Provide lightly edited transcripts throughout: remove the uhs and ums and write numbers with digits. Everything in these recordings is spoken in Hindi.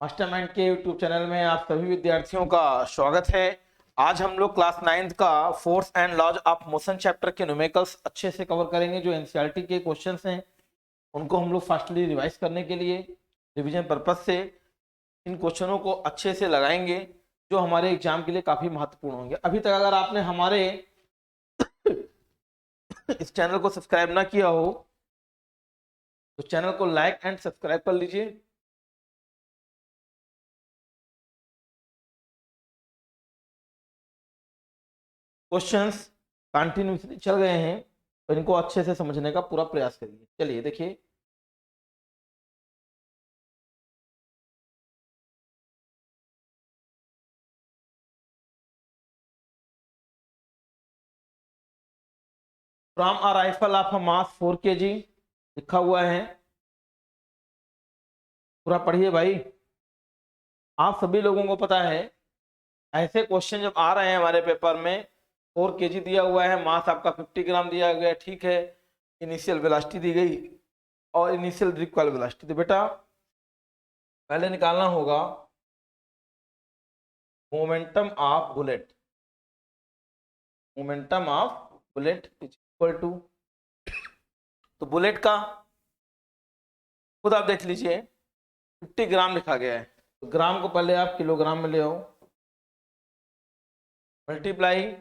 मास्टरमाइंड के यूट्यूब चैनल में आप सभी विद्यार्थियों का स्वागत है। आज हम लोग क्लास 9th का force and laws of motion chapter के न्यूमेरिकल्स अच्छे से कवर करेंगे। जो एनसीईआरटी के क्वेश्चंस हैं उनको हम लोग फास्टली रिवाइज करने के लिए रिवीजन पर्पज से इन क्वेश्चनों को अच्छे से लगाएंगे जो हमारे एग्जाम के लिए काफी महत्वपूर्ण होंगे। अभी तक अगर आपने हमारे इस चैनल को सब्सक्राइब ना किया हो तो चैनल को लाइक एंड सब्सक्राइब कर लीजिए। क्वेश्चंस कंटिन्यूसली चल गए हैं तो इनको अच्छे से समझने का पूरा प्रयास करिए। चलिए देखिए, from a rifle of a mass 4 kg लिखा हुआ है, पूरा पढ़िए भाई। आप सभी लोगों को पता है ऐसे क्वेश्चन जब आ रहे हैं हमारे पेपर में, 4 kg दिया हुआ है, मास आपका 50 ग्राम दिया गया, ठीक है, इनिशियल वेलोसिटी दी गई और इनिशियल रिकॉइल वेलोसिटी, तो बेटा पहले निकालना होगा momentum of bullet. Momentum of bullet is equal to, तो बुलेट का खुद आप देख लीजिए 50 ग्राम लिखा गया है, तो ग्राम को पहले आप किलोग्राम में ले आओ, मल्टीप्लाई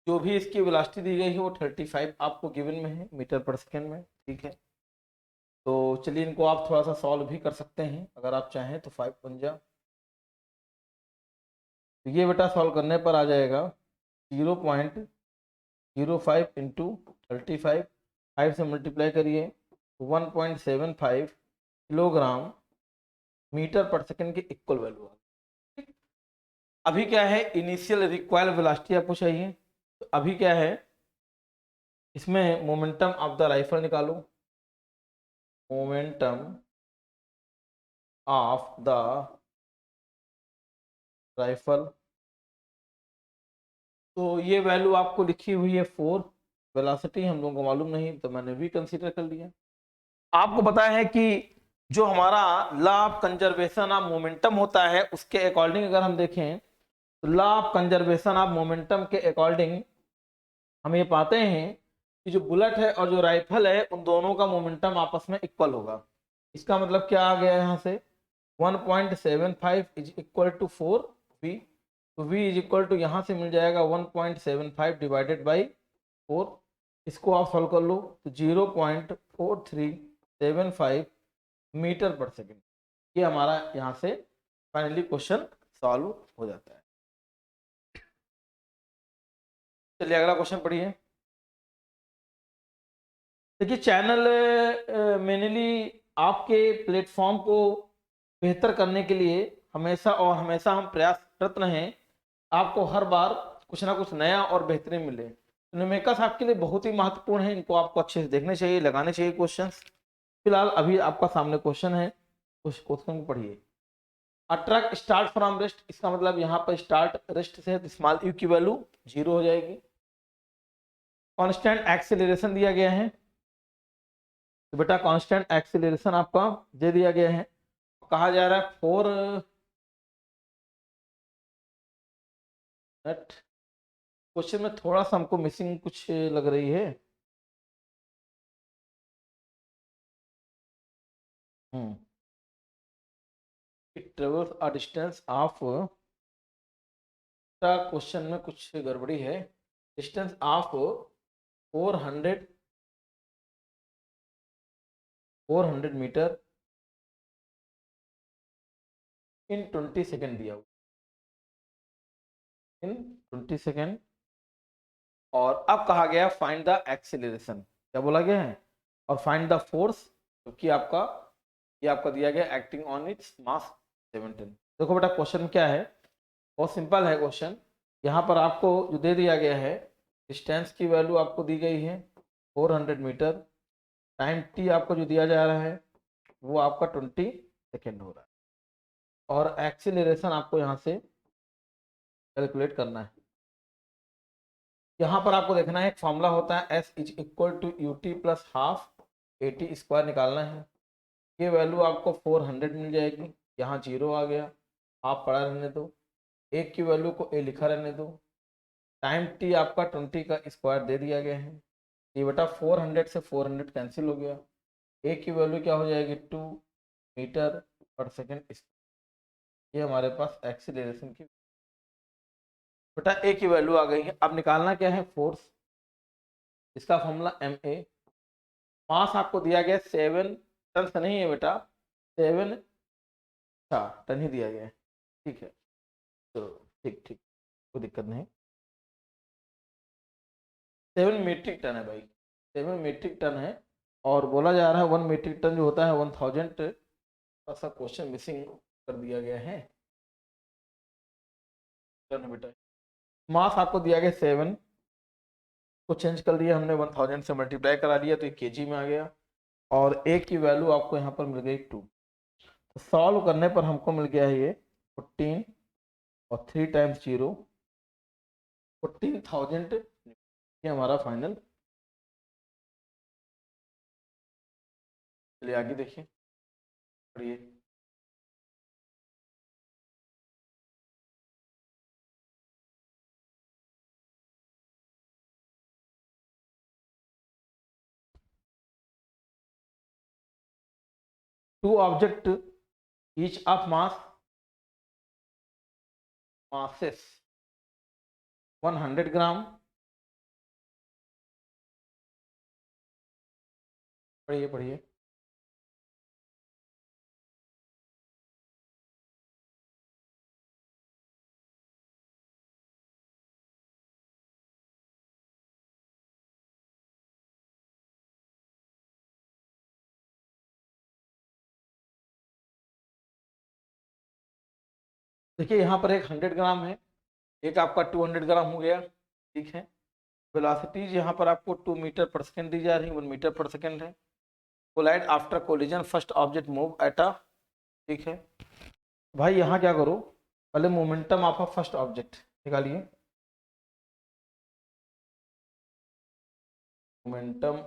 जो भी इसकी वेलोसिटी दी गई है वो 35 आपको गिवन में है मीटर पर सेकेंड में, ठीक है। तो चलिए इनको आप थोड़ा सा सॉल्व भी कर सकते हैं अगर आप चाहें तो। 5 पंजा, तो ये बेटा सॉल्व करने पर आ जाएगा 0.05 इंटू 35, 5 से मल्टीप्लाई करिए 1.75 किलोग्राम मीटर पर सेकेंड के इक्वल वैल्यू। अभी क्या है, इनिशियल रिक्वायर्ड वेलोसिटी आपको चाहिए, तो अभी क्या है इसमें मोमेंटम ऑफ द राइफल निकालो। मोमेंटम ऑफ द राइफल, तो ये वैल्यू आपको लिखी हुई है 4, वेलोसिटी हम लोगों को मालूम नहीं तो मैंने भी कंसीडर कर लिया। आपको पता है कि जो हमारा law of conservation of momentum होता है उसके अकॉर्डिंग अगर हम देखें तो law of conservation of momentum के अकॉर्डिंग हम ये पाते हैं कि जो बुलेट है और जो राइफल है उन दोनों का मोमेंटम आपस में इक्वल होगा। इसका मतलब क्या आ गया यहाँ से, 1.75 इज इक्वल टू 4v, तो v इज इक्वल टू यहाँ से मिल जाएगा 1.75 डिवाइडेड बाई 4। इसको आप सॉल्व कर लो तो 0.4375 मीटर पर सेकेंड, ये हमारा यहाँ से फाइनली क्वेश्चन सॉल्व हो जाता है। चलिए अगला क्वेश्चन पढ़िए। देखिए चैनल मेनली आपके प्लेटफॉर्म को बेहतर करने के लिए हमेशा और हमेशा हम प्रयासरत रहें, आपको हर बार कुछ ना कुछ नया और बेहतरीन मिले। न्यूमेरिकल्स आपके लिए बहुत ही महत्वपूर्ण है, इनको आपको अच्छे से देखने चाहिए, लगाने चाहिए क्वेश्चंस। फिलहाल अभी आपका सामने क्वेश्चन है, उस क्वेश्चन को पढ़िए। अ ट्रक स्टार्ट फ्रॉम रेस्ट, इसका मतलब यहाँ पर स्टार्ट रेस्ट से है, स्मॉल यू की वैल्यू 0 हो जाएगी। कांस्टेंट एक्सेलरेशन दिया गया है, तो बेटा कांस्टेंट एक्सेलरेशन आपका दे दिया गया है, कहा जा रहा है 4 मिनट। क्वेश्चन में थोड़ा सा हमको मिसिंग कुछ लग रही है। It travels a distance of, question में कुछ गड़बड़ी है, distance of 400 metre in 20 second दिया हुआ, इन 20 सेकेंड। और अब कहा गया फाइंड द एक्सेलरेशन, क्या बोला गया है, और फाइंड द फोर्स, क्योंकि आपका ये आपका दिया गया एक्टिंग ऑन इट्स मास 17। देखो बेटा क्वेश्चन क्या है, बहुत सिंपल है क्वेश्चन। यहाँ पर आपको जो दे दिया गया है, डिस्टेंस की वैल्यू आपको दी गई है 400 मीटर, टाइम टी आपको जो दिया जा रहा है वो आपका 20 सेकेंड हो रहा है, और एक्सीलरेशन आपको यहाँ से कैलकुलेट करना है। यहाँ पर आपको देखना है एक फॉर्मूला होता है S is equal to u t plus half a t square, निकालना है। ये वैल्यू आपको 400 मिल जाएगी, यहाँ 0 आ गया, आप पढ़ा रहने दो, ए की वैल्यू को ए लिखा रहने दो, टाइम टी आपका 20 का स्क्वायर दे दिया गया है। ये बेटा 400 से 400 कैंसिल हो गया, ए की वैल्यू क्या हो जाएगी 2 मीटर पर सेकेंड। ये हमारे पास एक्सीलरेशन की बेटा ए की वैल्यू आ गई है। अब निकालना क्या है फोर्स, इसका फॉर्मूला एम ए। मास आपको दिया गया 7 टन से नहीं है बेटा, 7 टन ही दिया गया है, ठीक है। तो ठीक ठीक, कोई दिक्कत नहीं। 7 मीट्रिक टन है भाई, 7 मीट्रिक टन है। और बोला जा रहा है 1 मीट्रिक टन जो होता है 1000, ऐसा क्वेश्चन मिसिंग कर दिया गया है टन बेटा। मास आपको दिया गया 7 को चेंज कर दिया हमने, 1000 से मल्टीप्लाई करा दिया तो ये केजी में आ गया। और ए की वैल्यू आपको यहाँ पर मिल गई 2। तो सॉल्व करने पर हमको मिल गया है ये 14 और 3 टाइम्स 0 14,000, ये हमारा फाइनल। चलिए आगे देखिए, पढ़िए। Two object each of masses 100 gram. पढ़िए पढ़िए। देखिए यहाँ पर एक 100 ग्राम है, एक आपका 200 ग्राम हो गया, ठीक है। वेलोसिटीज यहाँ पर आपको 2 मीटर पर सेकेंड दी जा रही है, 1 मीटर पर सेकेंड है। Collide after collision first object move at a, ठीक है। भाई यहाँ क्या करो, पहले momentum of a first object निकालिए। मोमेंटम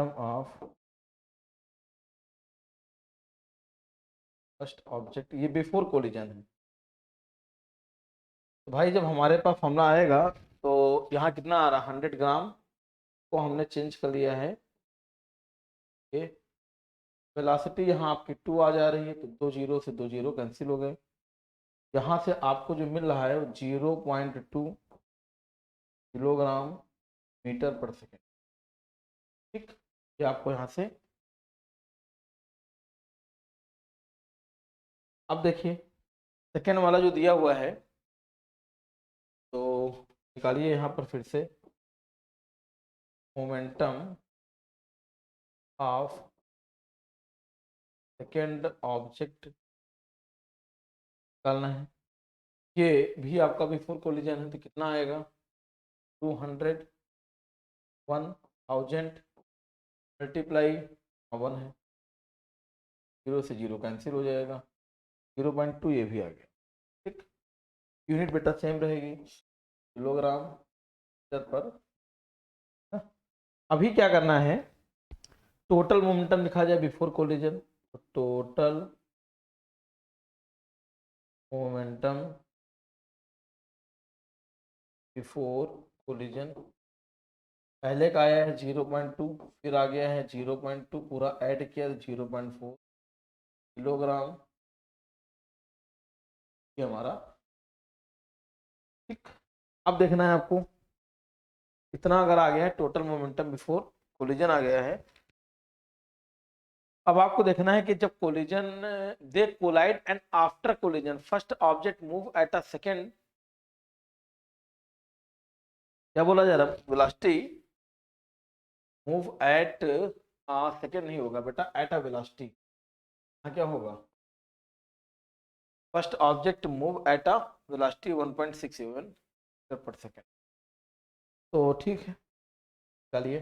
ऑफ फर्स्ट ऑब्जेक्ट, ये बिफोर कोलिजन है। तो भाई जब हमारे पास फॉर्मूला आएगा तो यहाँ कितना आ रहा है 100 ग्राम को हमने चेंज कर लिया है, ये वेलोसिटी यहाँ आपकी 2 आ जा रही है, तो 2 जीरो से 2 जीरो कैंसिल हो गए। यहाँ से आपको जो मिल रहा है वो 0.2 किलोग्राम मीटर पर सेकेंड, ठीक। ये आपको यहाँ से, अब देखिए सेकेंड वाला जो दिया हुआ है तो निकालिए यहाँ पर फिर से। मोमेंटम ऑफ सेकेंड ऑब्जेक्ट निकालना है, ये भी आपका बिफोर कोलिजन है, तो कितना आएगा 200, 1000 मल्टीप्लाई 1 है, 0 से 0 कैंसिल हो जाएगा, 0.2 ये भी आ गया, ठीक। यूनिट बेटा सेम रहेगी, किलोग्राम मीटर पर। अभी क्या करना है, टोटल मोमेंटम लिखा जाए बिफोर कोलिजन, तो टोटल मोमेंटम बिफोर कोलिजन, पहले का आया है 0.2, फिर आ गया है 0.2, पूरा ऐड किया तो 0.4 किलोग्राम, ये हमारा, ठीक। अब देखना है आपको, इतना अगर आ गया है टोटल मोमेंटम बिफोर कोलिजन आ गया है। अब आपको देखना है कि जब collision, they collide and after collision first object move at a second, क्या बोला जा रहा है, वेलोसिटी मूव एट सेकेंड नहीं होगा बेटा, एट अ वेलोसिटी, क्या होगा, first object move at a velocity 1.67 metre पर सेकेंड। तो ठीक है, चलिए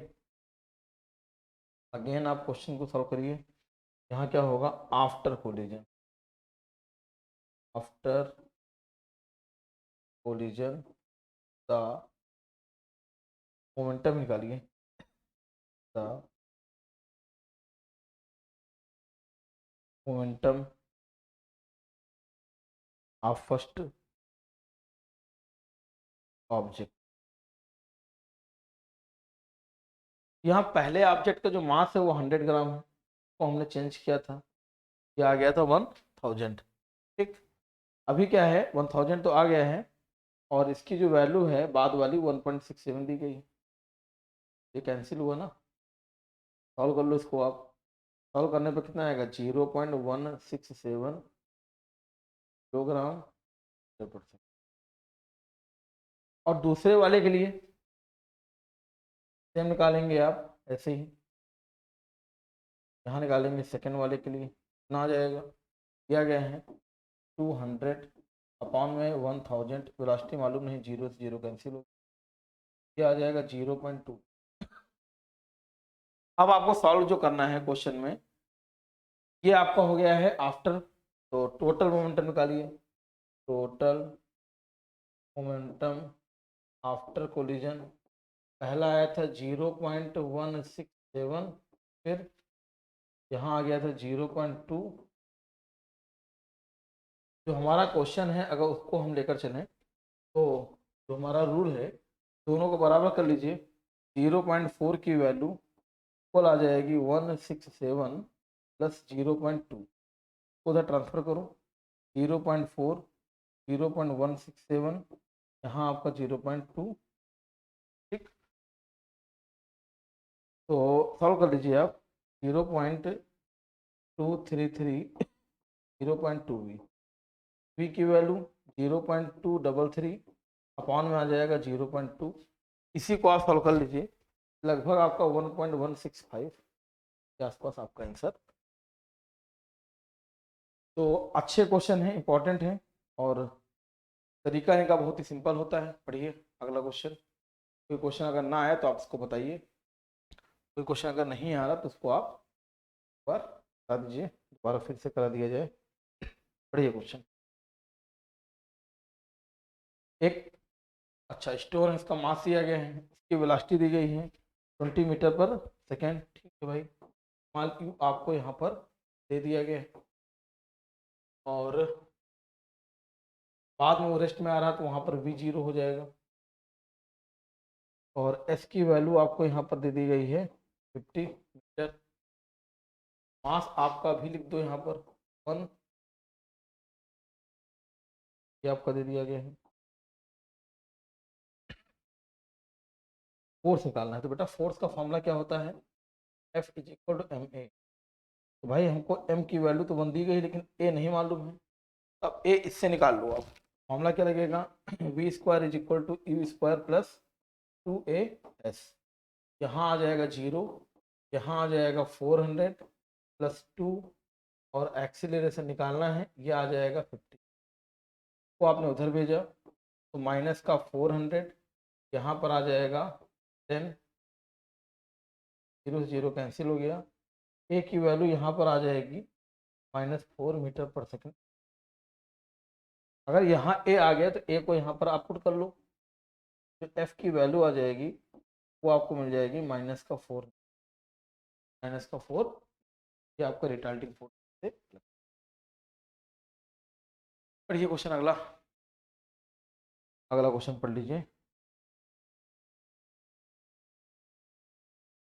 अगेन आप क्वेश्चन को सॉल्व करिए। यहाँ क्या होगा, after collision, after collision the momentum निकालिए, the momentum of first object. यहाँ पहले ऑब्जेक्ट का जो मास है वो 100 ग्राम है, तो हमने चेंज किया था, ये आ गया था 1000। ठीक, अभी क्या है 1000 तो आ गया है, और इसकी जो वैल्यू है बाद वाली 1.67 दी गई है, ये कैंसिल हुआ ना। सॉल्व कर लो इसको आप, सॉल्व करने पर कितना आएगा 0.167 किलोग्राम पर सेकंड। और दूसरे वाले के लिए सेम निकालेंगे आप ऐसे ही, यहाँ निकालेंगे सेकंड वाले के लिए, कितना आ जाएगा, दिया गया है 200 अपॉन में 1000, वेलोसिटी मालूम नहीं, जीरो से जीरो कैंसिल हो, ये आ जाएगा 0.2। अब आपको सॉल्व जो करना है क्वेश्चन में, ये आपका हो गया है आफ्टर, तो टोटल मोमेंटम निकालिए, टोटल मोमेंटम आफ्टर कोलिजन, पहला आया था 0.167, फिर यहाँ आ गया था 0.2। जो हमारा क्वेश्चन है अगर उसको हम लेकर चलें तो जो हमारा रूल है, दोनों को बराबर कर लीजिए, 0.4 की वैल्यू इक्वल आ जाएगी 167 प्लस 0.2, उधर ट्रांसफर करो, 0.4 0.167, यहाँ आपका 0.2। ठीक, तो सॉल्व कर लीजिए आप, 0.233 0.2 वी की वैल्यू 0.233 अपॉन में आ जाएगा 0.2, इसी को आप सॉल्व कर लीजिए, लगभग आपका 1.165 के आसपास आपका आंसर। तो अच्छे क्वेश्चन हैं, इंपॉर्टेंट हैं, और तरीका इनका बहुत ही सिंपल होता है। पढ़िए अगला क्वेश्चन, कोई क्वेश्चन अगर ना आए तो आप उसको बताइए, कोई क्वेश्चन अगर नहीं आ रहा तो उसको आप एक बार बता दीजिए, दोबारा फिर से करा दिया जाए। पढ़िए क्वेश्चन, एक अच्छा स्टोन है, इसका मास दिया गया है, इसकी वेलोसिटी दी गई है 20 मीटर पर सेकेंड। ठीक है भाई, मान क्यू आपको यहाँ पर दे दिया गया है, और बाद में वो रेस्ट में आ रहा है तो वहाँ पर भी 0 हो जाएगा, और एस की वैल्यू आपको यहाँ पर दे दी गई है 50 मीटर, मास आपका भी लिख दो यहाँ पर 1, ये आपका दे दिया गया है। फोर्स निकालना है, तो बेटा फोर्स का फॉर्मूला क्या होता है, F is equal to m a. तो भाई हमको m की वैल्यू तो 1 दी गई लेकिन a नहीं मालूम है, अब a इससे निकाल लो आप, फॉर्मूला क्या लगेगा v square is equal to u square plus 2as, यहाँ आ जाएगा 0, यहाँ आ जाएगा 400 प्लस 2, और एक्सीलरेशन निकालना है, ये आ जाएगा 50, को आपने उधर भेजा तो माइनस का 400, यहाँ पर आ जाएगा 10, 0 से 0 कैंसिल हो गया, ए की वैल्यू यहाँ पर आ जाएगी -4 मीटर पर सेकंड। अगर यहाँ ए आ गया तो ए को यहाँ पर आप पुट कर लो, तो एफ की वैल्यू आ जाएगी, वो आपको मिल जाएगी -4, -4, ये आपका रिटार्डिंग फोर्स से। पढ़िए क्वेश्चन अगला, अगला क्वेश्चन पढ़ लीजिए,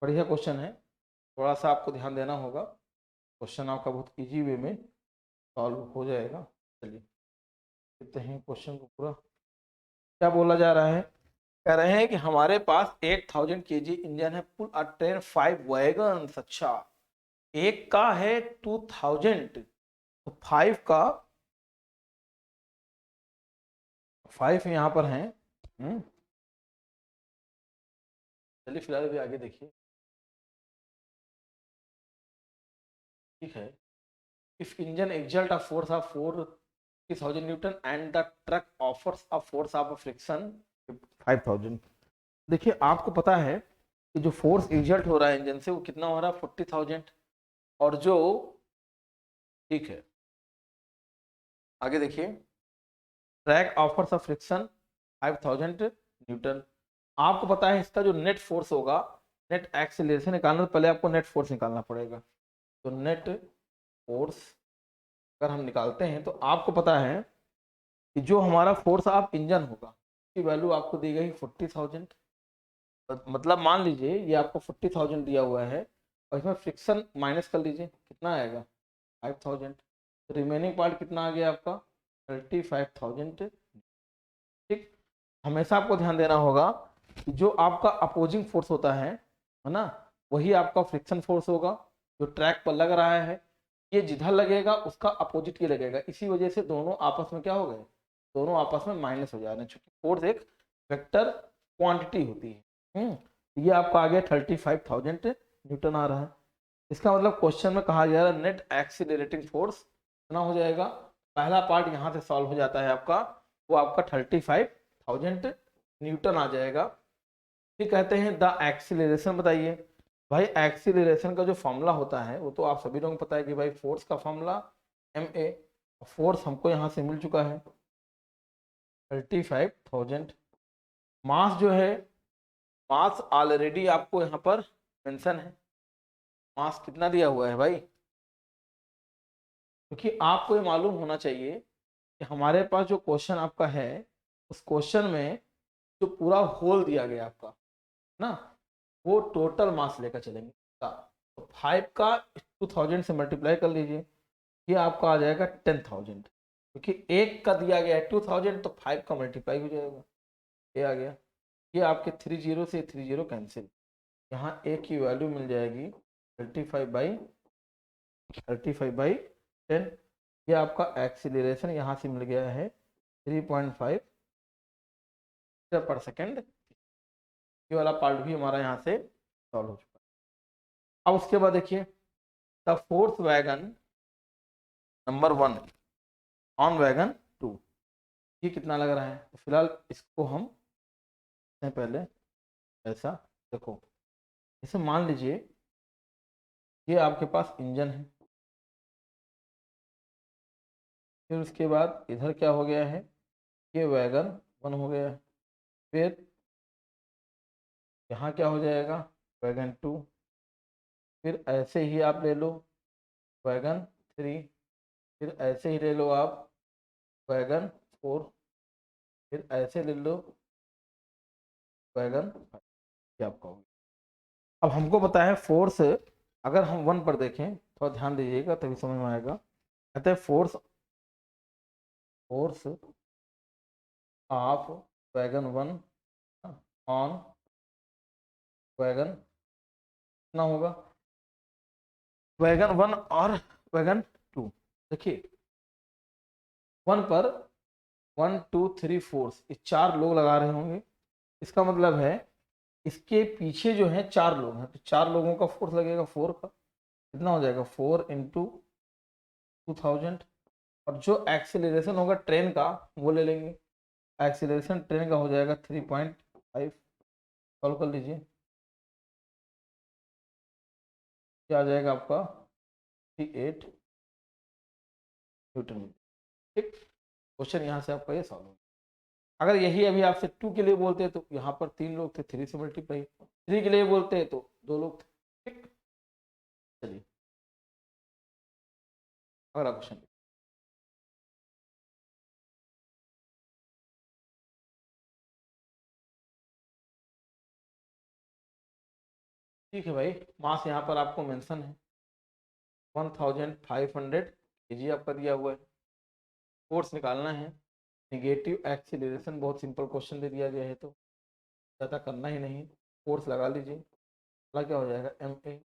बढ़िया क्वेश्चन है, थोड़ा सा आपको ध्यान देना होगा, क्वेश्चन आपका बहुत इजी वे में सॉल्व हो जाएगा। चलिए देखते हैं क्वेश्चन को पूरा, क्या बोला जा रहा है, कह रहे हैं कि हमारे पास 8000 kg इंजन है, पुल अ ट्रेन 5 वैगन्स। अच्छा, एक का है 2000, तो 5 का 5 यहाँ पर है। चलिए फिलहाल भी आगे देखिए, ठीक है, if engine exert a force of 4000 Newton and the truck offers a force of friction 5000। देखिए आपको पता है कि जो फोर्स एक्सर्ट हो रहा है इंजन से वो कितना हो रहा है 40,000, और जो, ठीक है आगे देखिए, track offers of friction 5000 Newton. आपको पता है इसका जो नेट फोर्स होगा, नेट एक्सीलरेशन निकालना तो पहले आपको नेट फोर्स निकालना पड़ेगा, तो नेट फोर्स अगर हम निकालते हैं तो आपको पता है कि जो हमारा फोर्स ऑफ इंजन होगा उसकी वैल्यू आपको दी गई 40,000। मतलब मान लीजिए ये आपको 40,000 दिया हुआ है और इसमें फ्रिक्शन माइनस कर लीजिए, कितना आएगा 5,000। रिमेनिंग पार्ट कितना आ गया आपका 35,000। ठीक, हमेशा आपको ध्यान देना होगा कि जो आपका अपोजिंग फोर्स होता है ना, वही आपका फ्रिक्शन फोर्स होगा जो ट्रैक पर लग रहा है। ये जिधर लगेगा उसका अपोजिट ये लगेगा, इसी वजह से दोनों आपस में क्या हो गए, दोनों आपस में माइनस हो जा रहे हैं, क्योंकि फोर्स एक वेक्टर क्वांटिटी होती है। ये आपका आ गया 35,000 न्यूटन आ रहा है। इसका मतलब क्वेश्चन में कहा जा रहा है नेट एक्सीलरेटिंग फोर्स कितना हो जाएगा। पहला पार्ट यहाँ से सॉल्व हो जाता है आपका, वो आपका 35,000 न्यूटन आ जाएगा। फिर कहते हैं द एक्सीलरेशन बताइए। भाई एक्सीलरेशन का जो फॉर्मूला होता है वो तो आप सभी लोगों को पता है कि भाई फोर्स का फॉर्मूला ma। फोर्स हमको यहाँ से मिल चुका है 35,000। मास जो है, मास ऑलरेडी आपको यहाँ पर मेंशन है। मास कितना दिया हुआ है भाई, क्योंकि आपको ये मालूम होना चाहिए कि हमारे पास जो क्वेश्चन आपका है उस क्वेश्चन में जो पूरा होल दिया गया आपका ना, वो टोटल मास लेकर चलेंगे। तो 5 का 2000 से मल्टीप्लाई कर लीजिए, ये आपका आ जाएगा 10,000। क्योंकि एक का दिया गया है 2000 तो 5 का मल्टीप्लाई हो जाएगा, ये आ गया। ये आपके 30 से 30 कैंसिल, यहाँ ए की वैल्यू मिल जाएगी 35/10। ये आपका एक्सीलरेशन यहाँ से मिल गया है 3.5 मीटर पर सेकेंड। ये वाला पार्ट भी हमारा यहाँ से सॉल्व हो चुका है। अब उसके बाद देखिए the fourth wagon number 1 on wagon 2, ये कितना लग रहा है। तो फिलहाल इसको हम पहले ऐसा देखो, इसे मान लीजिए ये आपके पास इंजन है, फिर उसके बाद इधर क्या हो गया है, ये वैगन 1 हो गया है, फिर यहाँ क्या हो जाएगा वैगन 2, फिर ऐसे ही आप ले लो वैगन 3, फिर ऐसे ही ले लो आप वैगन 4, फिर ऐसे ले लो वैगन 5। ये आपका हो गया। अब हमको पता है फोर्स, अगर हम 1 पर देखें थोड़ा ध्यान दीजिएगा तभी समझ में आएगा। कहते हैं force force of wagon 1 on wagon कितना होगा, वैगन 1 और वैगन 2। देखिए 1 पर 1 2 3 4 ये 4 लोग लगा रहे होंगे, इसका मतलब है इसके पीछे जो है 4 लोग हैं, तो 4 लोगों का फोर्स लगेगा 4 का, कितना हो जाएगा 4 इंटू 2000। और जो एक्सेलरेशन होगा ट्रेन का वो ले लेंगे, एक्सेलरेशन ट्रेन का हो जाएगा 3.5। सॉल्व कर लीजिए, क्या आ जाएगा आपका 38 न्यूटन। ठीक, क्वेश्चन यहाँ से आपका ये सॉल्व हो। अगर यही अभी आपसे 2 के लिए बोलते हैं तो यहाँ पर 3 लोग थे, 3 से मल्टीप्लाई, 3 के लिए बोलते हैं तो 2 लोग थे। ठीक, चलिए अगला क्वेश्चन। ठीक है भाई, मास यहाँ पर आपको मेंशन है 1500 kg आपका दिया हुआ है। फोर्स निकालना है, नेगेटिव एक्सीलरेशन, बहुत सिंपल क्वेश्चन दे दिया गया है तो ज़्यादा करना ही नहीं, फोर्स लगा लीजिए। अगला क्या हो जाएगा एम ए।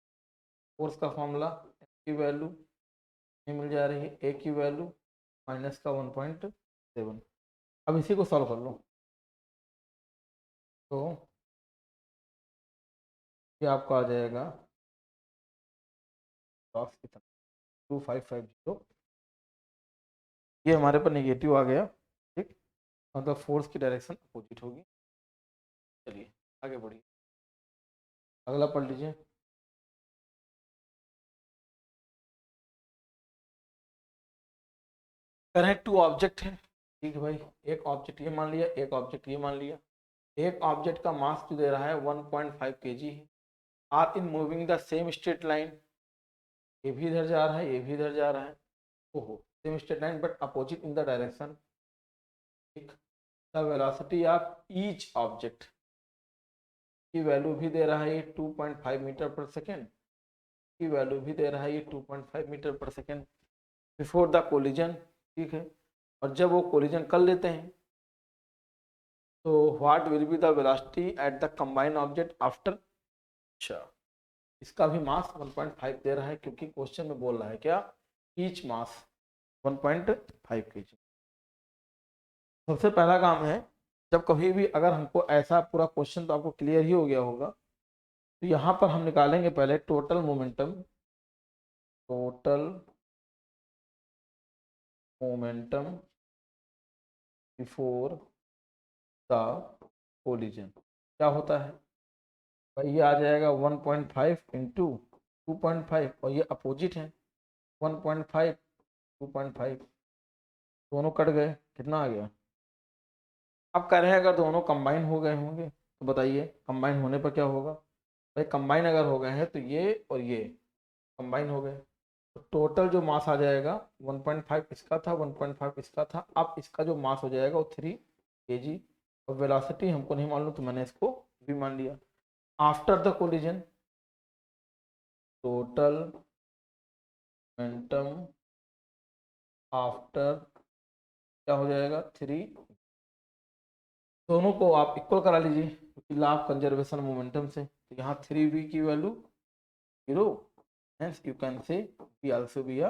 फोर्स का फॉर्मूला एम की वैल्यू ये मिल जा रही है, ए की वैल्यू माइनस का 1.7। अब इसी को सॉल्व कर लो तो ये आपका आ जाएगा 2550। ये हमारे पर नेगेटिव आ गया। ठीक, मतलब फोर्स की डायरेक्शन अपोजिट होगी। चलिए आगे बढ़िए, अगला पढ़ लीजिए। करें 2 ऑब्जेक्ट है। ठीक है भाई, एक ऑब्जेक्ट ये मान लिया, एक ऑब्जेक्ट ये मान लिया। एक ऑब्जेक्ट का मास जो दे रहा है 1.5 kg है, are in moving the same straight line. ये भी इधर जा रहा है, ये भी इधर जा रहा है। ओहो, same straight line but opposite in the direction. The velocity of each object की वैल्यू भी दे रहा है ये 2.5 मीटर पर सेकेंड, की वैल्यू भी दे रहा है ये 2.5 मीटर पर सेकेंड बिफोर द कोलिजन। ठीक है, और जब वो कोलिजन कर लेते हैं तो what will be the velocity at the combined object after. अच्छा, इसका भी मास 1.5 दे रहा है क्योंकि क्वेश्चन में बोल रहा है क्या, ईच मास 1.5 kg। सबसे पहला काम है, जब कभी भी अगर हमको ऐसा पूरा क्वेश्चन तो आपको क्लियर ही हो गया होगा, तो यहाँ पर हम निकालेंगे पहले total momentum, total momentum before the collision. क्या होता है भाई, ये आ जाएगा 1.5 इंटू 2.5 और ये अपोजिट है 1.5 2.5, दोनों कट गए, कितना आ गया। अब कह रहे हैं अगर दोनों कंबाइन हो गए होंगे तो बताइए कंबाइन होने पर क्या होगा। भाई कंबाइन अगर हो गए हैं तो ये और ये कंबाइन हो गए, तो टोटल जो मास आ जाएगा 1.5 इसका था, 1.5 इसका था, अब इसका जो मास हो जाएगा वो 3 kg। और वेलोसिटी हमको नहीं मालूम तो मैंने इसको भी मान लिया। After the collision total momentum after क्या हो जाएगा 3, दोनों को आप इक्वल करा लीजिए क्योंकि लॉ ऑफ कंजर्वेशन मोमेंटम से, तो यहाँ 3v की value 0, hence you can say v also be a,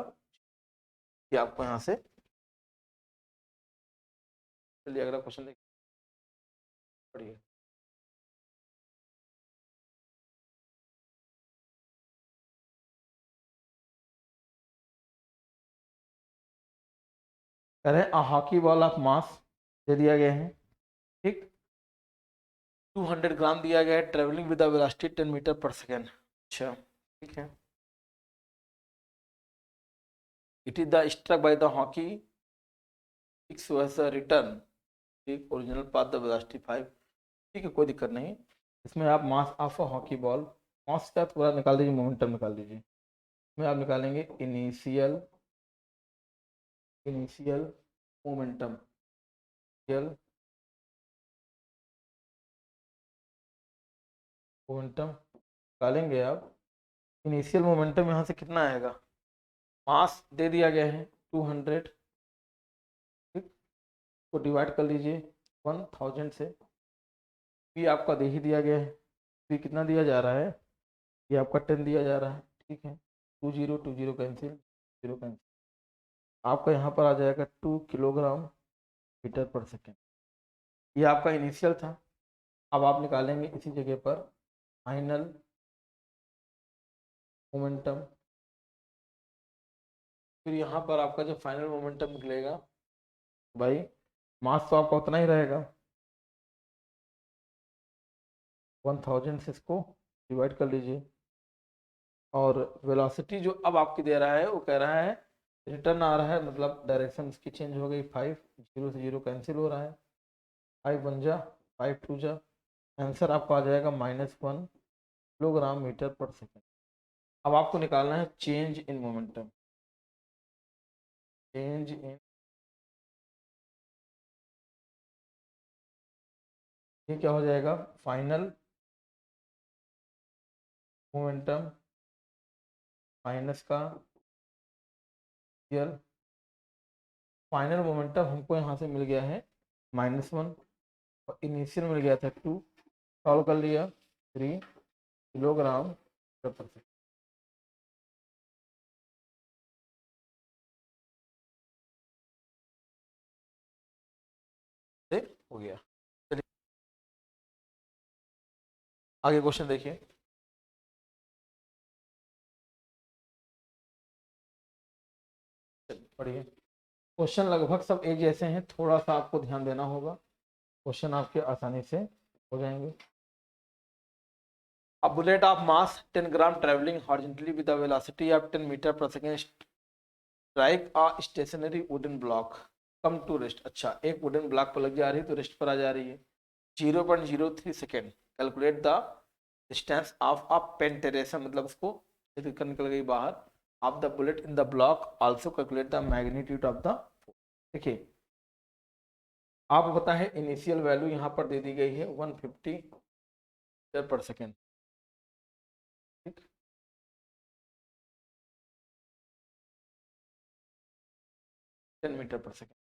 ये आपको यहाँ से। चलिए अगला क्वेश्चन देखिए, पढ़िए। कह रहे हैं a hockey ball of mass दे दिया गया है, ठीक, 200 ग्राम दिया गया है, ट्रेवलिंग विद वेलोसिटी 10 मीटर पर सेकेंड। अच्छा ठीक है, it is the struck by the hockey return, ठीक, ओरिजिनल पाथ द वेलोसिटी 5। ठीक है, कोई दिक्कत नहीं, इसमें आप mass of a hockey ball, mass का पूरा निकाल दीजिए, मोमेंटम निकाल दीजिए। इसमें आप निकालेंगे इनिशियल इनिशियल मोमेंटम, मोमेंटम निकालेंगे आप। इनिशियल मोमेंटम यहाँ से कितना आएगा, मास दे दिया गया है 200, ठीक, को डिवाइड कर लीजिए 1000 से, पी आपका दे ही दिया गया है, पी कितना दिया जा रहा है, ये आपका 10 दिया जा रहा है, ठीक है, 2 0 कैंसिल, 0 कैंसिल, आपका यहाँ पर आ जाएगा 2 किलोग्राम मीटर पर सेकेंड। ये आपका इनिशियल था। अब आप निकालेंगे इसी जगह पर फाइनल मोमेंटम, फिर यहाँ पर आपका जो फाइनल मोमेंटम निकलेगा, भाई मास तो आपका उतना ही रहेगा, 1000 से इसको डिवाइड कर लीजिए, और वेलोसिटी जो अब आपकी दे रहा है वो कह रहा है रिटर्न आ रहा है, मतलब डायरेक्शन इसकी चेंज हो गई, 5 0 से 0 कैंसिल हो रहा है, 5 1 जा 5 2 जा, आंसर आपका आ जाएगा -1 किलोग्राम मीटर पर सेकेंड। अब आपको निकालना है change in momentum, change in, ये क्या हो जाएगा, फाइनल मोमेंटम माइनस का रियल, फाइनल मोमेंटम हमको यहाँ से मिल गया है -1 और इनिशियल मिल गया था 2, सॉल्व कर लिया 3 किलोग्राम पर सेकेंड, हो गया। चलिए आगे क्वेश्चन देखिए, पढ़िए। क्वेश्चन लगभग सब एक जैसे हैं, थोड़ा सा आपको ध्यान देना होगा, क्वेश्चन आपके आसानी से हो जाएंगे। A bullet of mass 10 gram traveling horizontally with a velocity of 10 meter per second strike a stationary wooden block come to rest। अच्छा, एक वुडन ब्लॉक पर लग जा रही है तो रेस्ट पर आ जा रही है, 0.03 second, calculate the distance of a penetration, मतलब उसको निकल गई बाहर, of the bullet in the block, also calculate the magnitude of the. देखिए आपको पता है इनिशियल वैल्यू यहाँ पर दे दी गई है 150 मीटर पर सेकेंड, ठीक। 10 मीटर पर सेकेंड,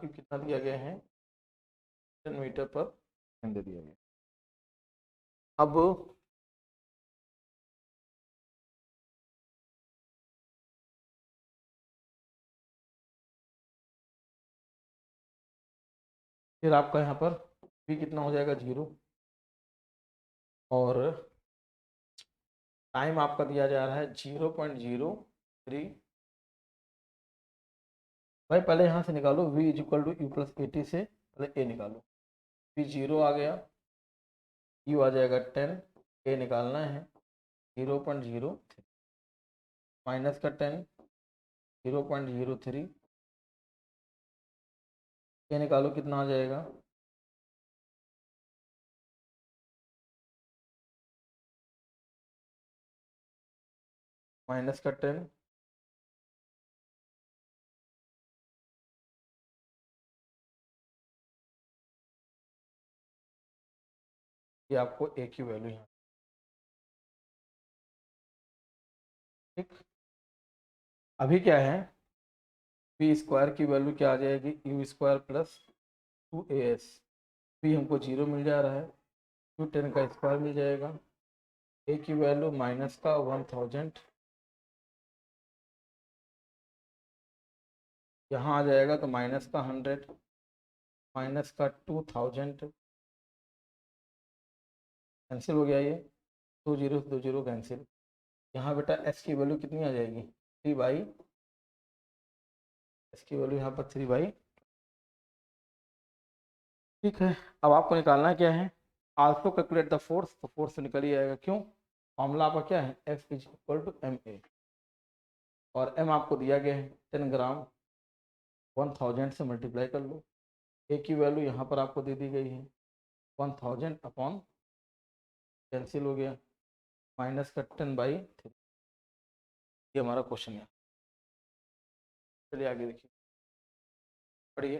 कितना दिया गया है, 10 मीटर पर सेकेंड दे दिया गया। अब फिर आपका यहाँ पर भी कितना हो जाएगा 0, और टाइम आपका दिया जा रहा है 0.03। भाई पहले यहाँ से निकालो v equal to u plus a t से पहले ए निकालो, v 0 आ गया, u आ जाएगा 10, ए निकालना है 0.03 माइनस का 10 0.03, ये निकालो कितना आ जाएगा, माइनस का 10 ये आपको ए की वैल्यू यहाँ, ठीक। अभी क्या है, पी स्क्वायर की वैल्यू क्या आ जाएगी, you square plus 2as, P हमको 0 मिल जा रहा है, यू 10 का स्क्वायर मिल जाएगा, ए की वैल्यू माइनस का 1000, यहाँ आ जाएगा तो माइनस का 100, माइनस का 2000, कैंसिल हो गया ये, 2 0 कैंसिल। यहाँ बेटा एस की वैल्यू कितनी आ जाएगी, 3/, एस की वैल्यू यहाँ पर 3/, ठीक है। अब आपको निकालना क्या है, आल्सो कैलकुलेट द फोर्स, तो फोर्स तो निकल ही आएगा, क्यों, फॉर्मूला आपका क्या है, F is equal to ma, और m आपको दिया गया है 10 ग्राम, 1000 से मल्टीप्लाई कर लो, a की वैल्यू यहाँ पर आपको दे दी गई है 1000 अपॉन, कैंसिल हो गया, माइनस का 10/3, ये हमारा क्वेश्चन है। चलिए आगे देखिए, पढ़िए।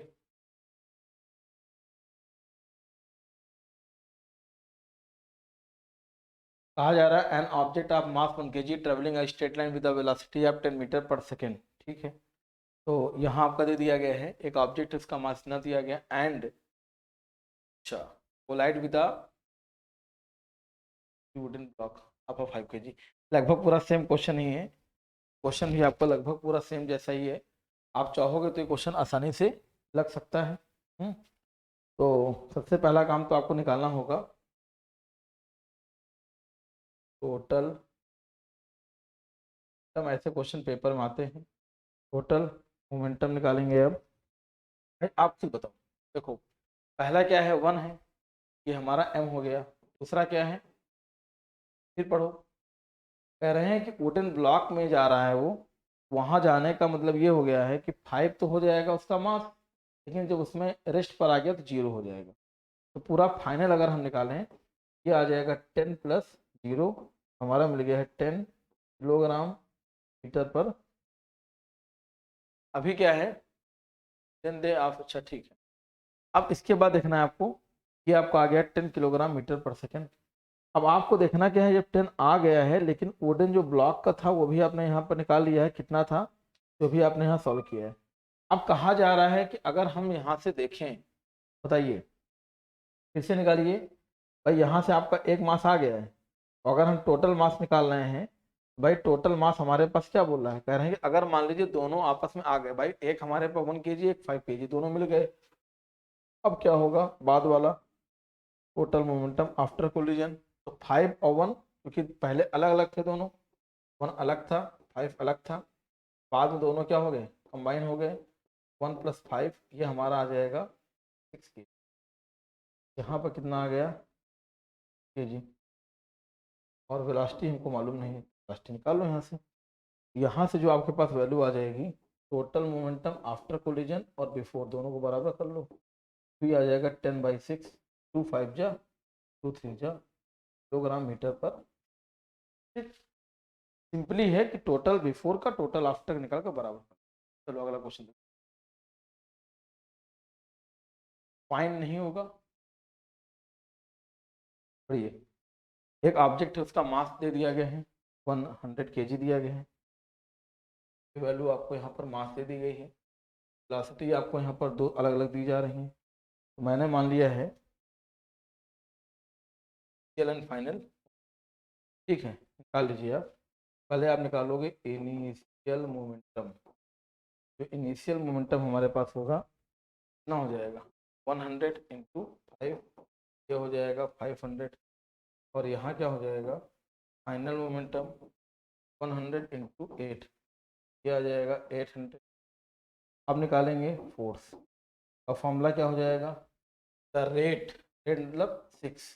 कहा जा रहा है an object of mass 1 kg travelling straight line with velocity of 10 metre पर सेकेंड, ठीक है। तो यहाँ आपका दे दिया गया है एक ऑब्जेक्ट, इसका मास इतना दिया गया, एंड अच्छा collide with wooden block of 5 kg, लगभग पूरा सेम क्वेश्चन ही है, क्वेश्चन भी आपका लगभग पूरा सेम जैसा ही है। आप चाहोगे तो ये क्वेश्चन आसानी से लग सकता है। तो सबसे पहला काम तो आपको निकालना होगा टोटल, हम ऐसे क्वेश्चन पेपर में आते हैं, टोटल मोमेंटम निकालेंगे। अब आप खुद बताओ, देखो पहला क्या है 1 है, ये हमारा m हो गया, दूसरा क्या है, फिर पढ़ो, कह रहे हैं कि वुडन ब्लॉक में जा रहा है वो, वहां जाने का मतलब ये हो गया है कि 5 तो हो जाएगा उसका मास, लेकिन जब उसमें रेस्ट पर आ गया तो 0 हो जाएगा। तो पूरा फाइनल अगर हम निकालें, ये आ जाएगा 10 प्लस 0, हमारा मिल गया है 10 किलोग्राम मीटर पर। अभी क्या है, देन दे आप, अच्छा ठीक है। अब इसके बाद देखना है आपको, ये आपको आ गया 10 किलोग्राम मीटर पर सेकेंड। अब आपको देखना क्या है, जब 10 आ गया है, लेकिन वुडन जो ब्लॉक का था वो भी आपने यहाँ पर निकाल लिया है, कितना था जो भी आपने यहाँ सॉल्व किया है। अब कहा जा रहा है कि अगर हम यहाँ से देखें, बताइए फिर से निकालिए, भाई यहाँ से आपका एक मास आ गया है, और अगर हम टोटल मास निकाल रहे हैं, भाई टोटल मास हमारे पास क्या बोल रहा है, कह रहे हैं कि अगर मान लीजिए दोनों आपस में आ गए, भाई एक हमारे पास 1 kg, एक 5 kg, दोनों मिल गए, अब क्या होगा बाद वाला, टोटल मोमेंटम आफ्टर कोलिजन। तो 5 और 1, क्योंकि पहले अलग अलग थे दोनों, 1 अलग था 5 अलग था, बाद में दोनों क्या हो गए, कंबाइन हो गए, 1 + 5 ये हमारा आ जाएगा 6 kg। यहाँ पर कितना आ गया kg, और वेलोसिटी हमको मालूम नहीं है, वेलोसिटी निकाल लो यहाँ से, यहाँ से जो आपके पास वैल्यू आ जाएगी, टोटल मोमेंटम आफ्टर कोलिजन और बिफोर दोनों को बराबर कर लो, तो ये आ जाएगा 10/6, 2 5 जा 2 3 जा किलोग्राम मीटर पर, ठीक। सिंपली है कि टोटल बिफोर का टोटल आफ्टर निकाल कर बराबर। चलो अगला क्वेश्चन, फाइन नहीं होगा। बढ़िए, एक ऑब्जेक्ट है, उसका मास दे दिया गया है 100 kg दिया गया है, वैल्यू आपको यहाँ पर मास दे दी गई है, वेलोसिटी आपको यहाँ पर दो अलग अलग दी जा रही है। तो मैंने मान लिया है एंड फाइनल, ठीक है, निकाल लीजिए आप। पहले आप निकालोगे इनिशियल मोमेंटम। जो इनिशियल मोमेंटम हमारे पास होगा कितना हो जाएगा, 100 इंटू 5, ये हो जाएगा 500। और यहाँ क्या हो जाएगा, फाइनल मोमेंटम 100 इंटू 8, ये आ जाएगा 800। अब निकालेंगे फोर्स, अब फॉर्मूला क्या हो जाएगा, द रेट, रेट मतलब 6,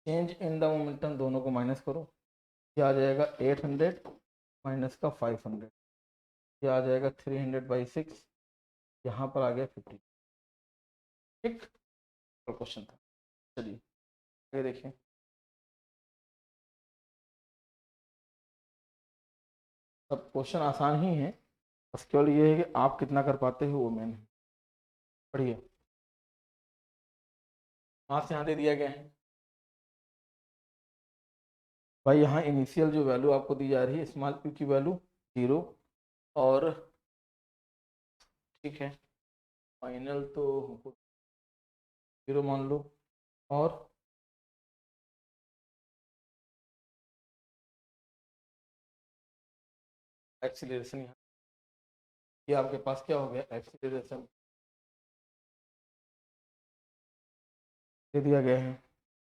चेंज इन द मोमेंटम, दोनों को माइनस करो, ये आ जाएगा 800 माइनस का 500, ये आ जाएगा 300/6, यहाँ पर आ गया 50। ठीक, क्वेश्चन था। चलिए ये देखिए, अब क्वेश्चन आसान ही है, बस केवल ये है कि आप कितना कर पाते हो वो मैंने। पढ़िए, मास यहाँ दे दिया गया है भाई, यहाँ इनिशियल जो वैल्यू आपको दी जा रही है स्मॉल क्यू की वैल्यू 0, और ठीक है फाइनल तो हमको 0 मान लो, और एक्सीलरेशन यहाँ, ये आपके पास क्या हो गया, एक्सीलरेशन दे दिया गया है,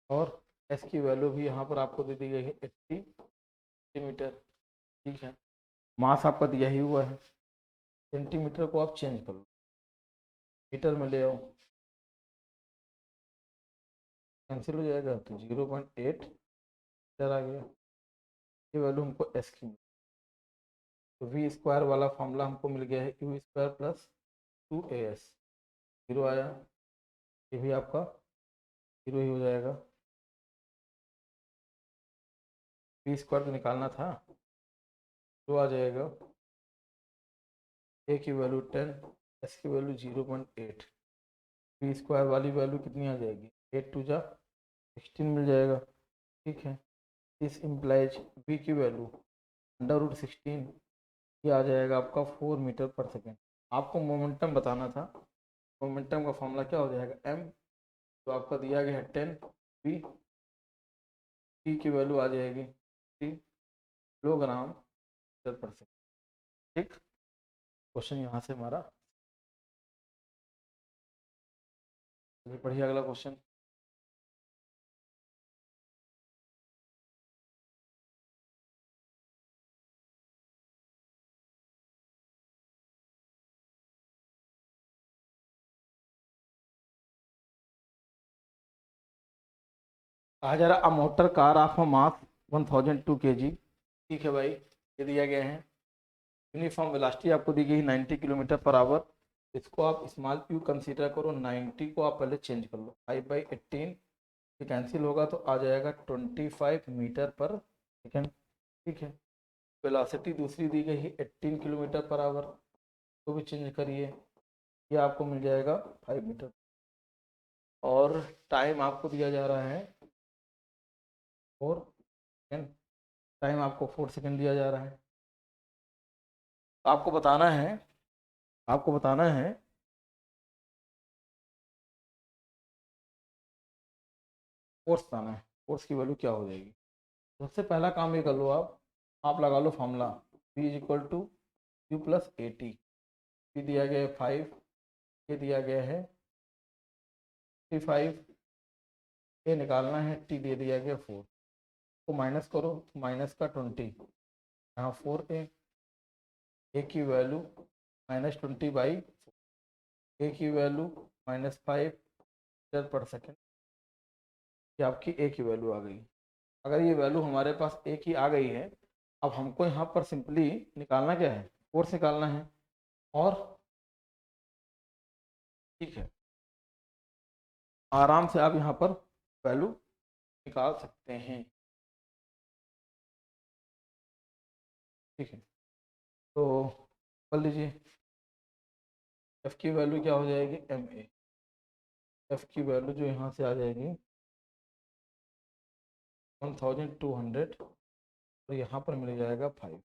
और एस की वैल्यू भी यहाँ पर आपको दे दी गई है 80 सेंटीमीटर। ठीक है, मास आपका दिया ही हुआ है, सेंटीमीटर को आप चेंज कर लो, मीटर में ले आओ, कैंसिल हो जाएगा, तो 0.8 मीटर आ गया, ये वैल्यू हमको एस की मिली। तो वी स्क्वायर वाला फॉर्मूला हमको मिल गया है यू स्क्वायर प्लस 2as, 0 आया, ये भी आपका 0 ही हो जाएगा। वी स्क्वायर तो निकालना था, तो आ जाएगा ए की वैल्यू 10, एस की वैल्यू 0.8, वी स्क्वायर वाली वैल्यू कितनी आ जाएगी, 8 2 जा 16 मिल जाएगा। ठीक है, दिस इम्प्लाइज वी की वैल्यू √16, ये आ जाएगा आपका 4 मीटर पर सेकेंड। आपको मोमेंटम बताना था, मोमेंटम का फॉर्मूला क्या हो जाएगा, m, तो आपका दिया गया है 10 v, t की वैल्यू आ जाएगी 3 किलोग्राम मीटर पर सेकेंड। ठीक, क्वेश्चन यहाँ से हमारा। पढ़िए अगला क्वेश्चन, कहा जा रहा, a motor car of mass 1002 kg। ठीक है भाई, ये दिया गया है, यूनिफॉर्म वेलोसिटी आपको दी गई 90 किलोमीटर पर आवर। इसको आप स्मॉल क्यू कंसीडर करो, 90 को आप पहले चेंज कर लो, 5/18, ये कैंसिल होगा तो आ जाएगा 25 मीटर पर सेकेंड। ठीक है, वेलोसिटी दूसरी दी गई है 18 किलोमीटर पर आवर, तो भी चेंज करिए, ये आपको मिल जाएगा 5 मीटर। और टाइम आपको दिया जा रहा है 4 सेकेंड, टाइम आपको 4 सेकेंड दिया जा रहा है। आपको बताना है, आपको बताना है फोर्स बताना है, फोर्स की वैल्यू क्या हो जाएगी। सबसे पहला काम ये कर लो, आप लगा लो formula, V is equal to u plus a t, दिया गया है 5, ये दिया गया है 55, ये निकालना है, टी दे दिया गया 4, तो माइनस करो, माइनस का 20, यहाँ 4a, ए की वैल्यू -20/, ए की वैल्यू -5 मीटर पर सेकेंड, ये आपकी ए की वैल्यू आ गई। अगर ये वैल्यू हमारे पास ए की आ गई है, अब हमको यहाँ पर सिंपली निकालना क्या है, फोर्स निकालना है। और ठीक है, आराम से आप यहाँ पर वैल्यू निकाल सकते हैं। ठीक है, तो कर लीजिए। एफ की वैल्यू क्या हो जाएगी, एम ए। एफ की वैल्यू जो यहाँ से आ जाएगी 1200 और यहाँ पर मिल जाएगा 5।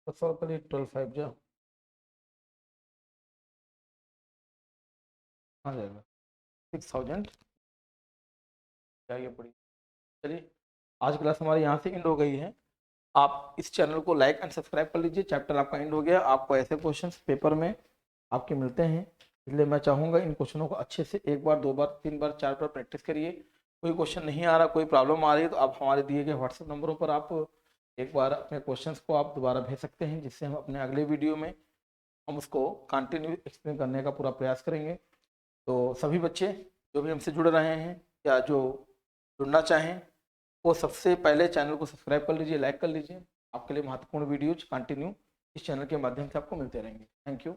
तो 100 के लिए 12 5 जा आ जाएगा 6000 चाहिए पड़ी। चलिए, आज क्लास हमारी यहाँ से एंड हो गई है। आप इस चैनल को लाइक एंड सब्सक्राइब कर लीजिए। चैप्टर आपका एंड हो गया। आपको ऐसे क्वेश्चंस पेपर में आपके मिलते हैं, इसलिए मैं चाहूँगा इन क्वेश्चनों को अच्छे से 1 बार 2 बार 3 बार 4 बार प्रैक्टिस करिए। कोई क्वेश्चन नहीं आ रहा, कोई प्रॉब्लम आ रही है, तो आप हमारे दिए गए व्हाट्सएप नंबरों पर आप एक बार अपने क्वेश्चंस को आप दोबारा भेज सकते हैं, जिससे हम अपने अगले वीडियो में हम उसको कंटिन्यू एक्सप्लेन करने का पूरा प्रयास करेंगे। तो सभी बच्चे जो भी हमसे जुड़ रहे हैं या जो जुड़ना चाहें, वो सबसे पहले चैनल को सब्सक्राइब कर लीजिए, लाइक कर लीजिए। आपके लिए महत्वपूर्ण वीडियोज कंटिन्यू इस चैनल के माध्यम से आपको मिलते रहेंगे। Thank you.